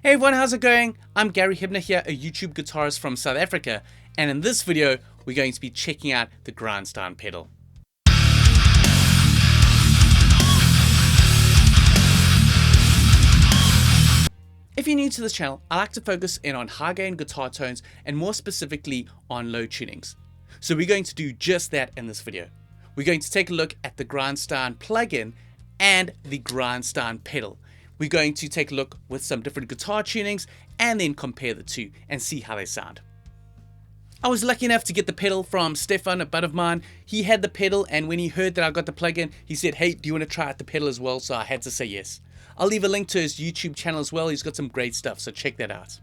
Hey everyone, how's it going? I'm Gary Hibner here, a YouTube guitarist from South Africa, and in this video we're going to be checking out the Grindstein pedal. If you're new to this channel, I like to focus in on high gain guitar tones and more specifically on low tunings. So we're going to do just that in this video. We're going to take a look at the Grindstein plugin and the Grindstein pedal. We're going to take a look with some different guitar tunings and then compare the two and see how they sound. I was lucky enough to get the pedal from Stefan, a bud of mine. He had the pedal, and when he heard that I got the plugin, he said, hey, do you want to try out the pedal as well? So I had to say yes. I'll leave a link to his YouTube channel as well. He's got some great stuff, so check that out.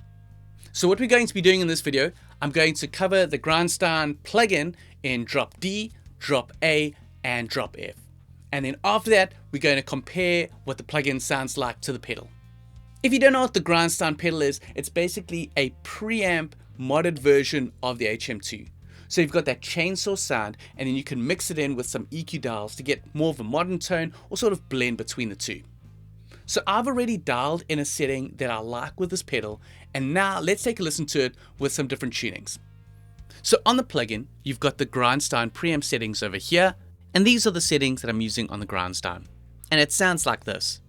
So what we're going to be doing in this video, I'm going to cover the Grindstein plugin in drop D, drop A, and drop F. And then after that, we're going to compare what the plugin sounds like to the pedal. If you don't know what the Grindstein pedal is, it's basically a preamp modded version of the HM2. So you've got that chainsaw sound, and then you can mix it in with some EQ dials to get more of a modern tone or sort of blend between the two. So I've already dialed in a setting that I like with this pedal, and now let's take a listen to it with some different tunings. So on the plugin, you've got the Grindstein preamp settings over here, and these are the settings that I'm using on the Grindstein. And it sounds like this.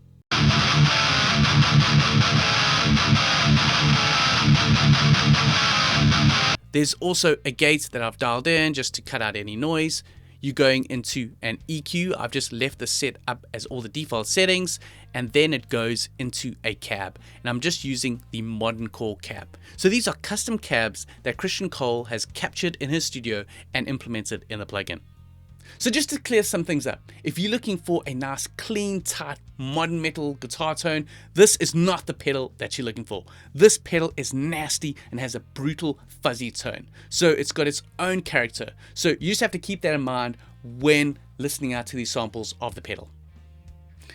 There's also a gate that I've dialed in just to cut out any noise. You're going into an EQ. I've just left the set up as all the default settings, and then it goes into a cab. And I'm just using the Modern Core cab. So these are custom cabs that Christian Cole has captured in his studio and implemented in the plugin. So just to clear some things up, if you're looking for a nice, clean, tight, modern metal guitar tone, this is not the pedal that you're looking for. This pedal is nasty and has a brutal, fuzzy tone. So it's got its own character. So you just have to keep that in mind when listening out to these samples of the pedal.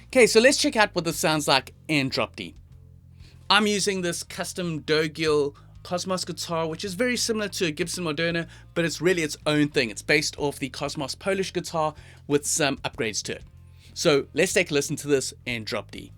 Okay, so let's check out what this sounds like in drop D. I'm using this custom Dogiel Cosmos guitar, which is very similar to a Gibson Moderna, but it's really its own thing. It's based off the Cosmos Polish guitar with some upgrades to it. So let's take a listen to this in drop D.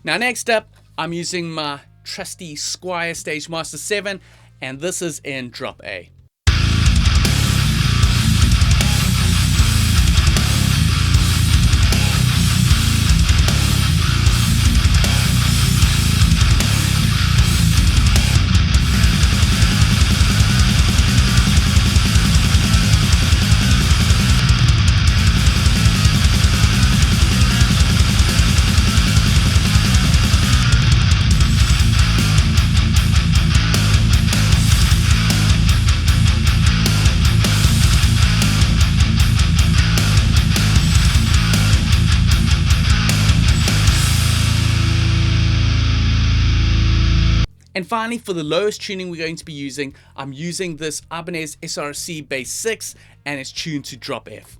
Now next up, I'm using my trusty Squier Stage Master 7, and this is in drop A. And finally, for the lowest tuning we're going to be using, I'm using this Ibanez SRC Bass 6, and it's tuned to drop F.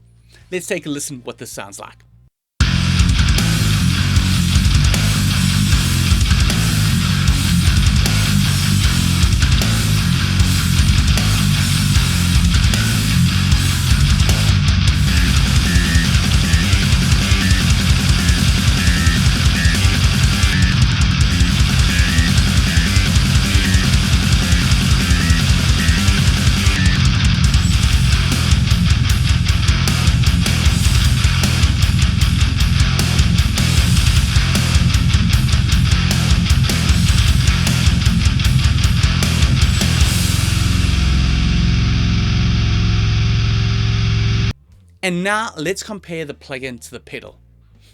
Let's take a listen what this sounds like. And now let's compare the plugin to the pedal.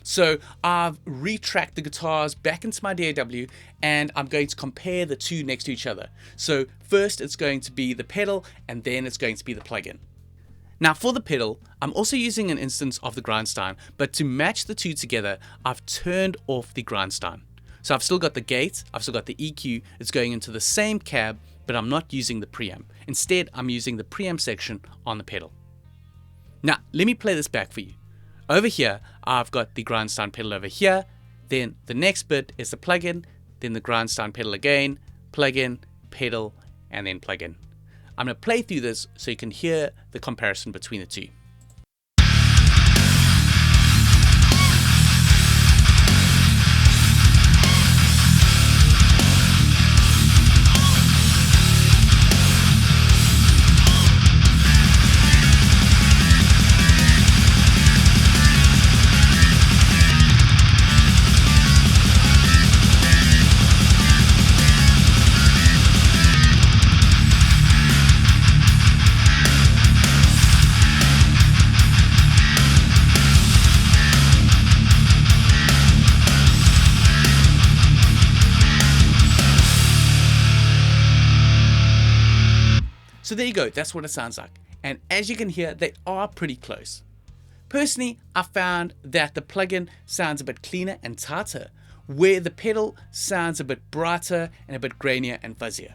So I've retracked the guitars back into my DAW and I'm going to compare the two next to each other. So first it's going to be the pedal and then it's going to be the plugin. Now for the pedal, I'm also using an instance of the Grindstein, but to match the two together, I've turned off the Grindstein. So I've still got the gate, I've still got the EQ, it's going into the same cab, but I'm not using the preamp. Instead, I'm using the preamp section on the pedal. Now, let me play this back for you. Over here, I've got the Grindstein pedal over here, then the next bit is the plugin, then the Grindstein pedal again, plugin, pedal, and then plugin. I'm going to play through this so you can hear the comparison between the two. So there you go, that's what it sounds like. And as you can hear, they are pretty close. Personally, I found that the plugin sounds a bit cleaner and tighter, where the pedal sounds a bit brighter and a bit grainier and fuzzier.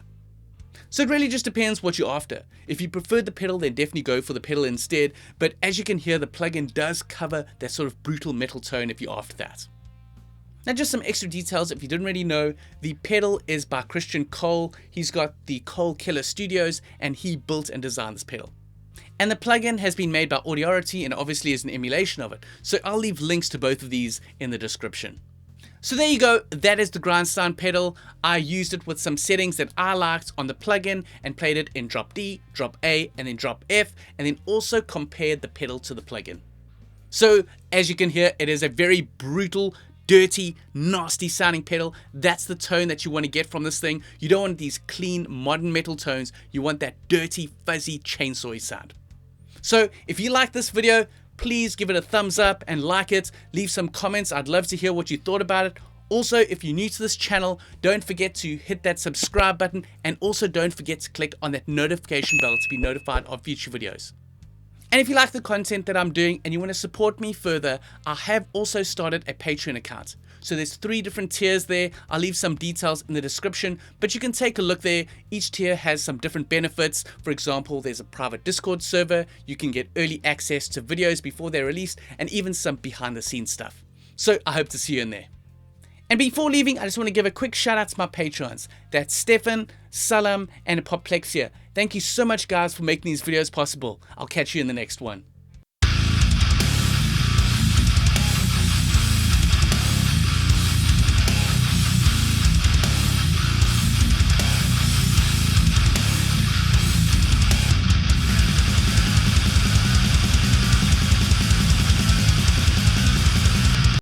So it really just depends what you're after. If you prefer the pedal, then definitely go for the pedal instead. But as you can hear, the plugin does cover that sort of brutal metal tone if you're after that. Now just some extra details if you didn't already know, the pedal is by Christian Cole. He's got the Cole Killer Studios and he built and designed this pedal. And the plugin has been made by Audiority and obviously is an emulation of it. So I'll leave links to both of these in the description. So there you go, that is the Grindstein pedal. I used it with some settings that I liked on the plugin and played it in drop D, drop A, and then drop F, and then also compared the pedal to the plugin. So as you can hear, it is a very brutal, dirty, nasty sounding pedal. That's the tone that you want to get from this thing. You don't want these clean modern metal tones. You want that dirty, fuzzy, chainsawy sound. So if you like this video, please give it a thumbs up and like it. Leave some comments. I'd love to hear what you thought about it. Also, if you're new to this channel, don't forget to hit that subscribe button and also don't forget to click on that notification bell to be notified of future videos. And if you like the content that I'm doing and you want to support me further, I have also started a Patreon account. So there's 3 different tiers there. I'll leave some details in the description, but you can take a look there. Each tier has some different benefits. For example, there's a private Discord server. You can get early access to videos before they're released and even some behind the scenes stuff. So I hope to see you in there. And before leaving, I just want to give a quick shout out to my patrons. That's Stefan, Salam, and Apoplexia. Thank you so much guys for making these videos possible. I'll catch you in the next one.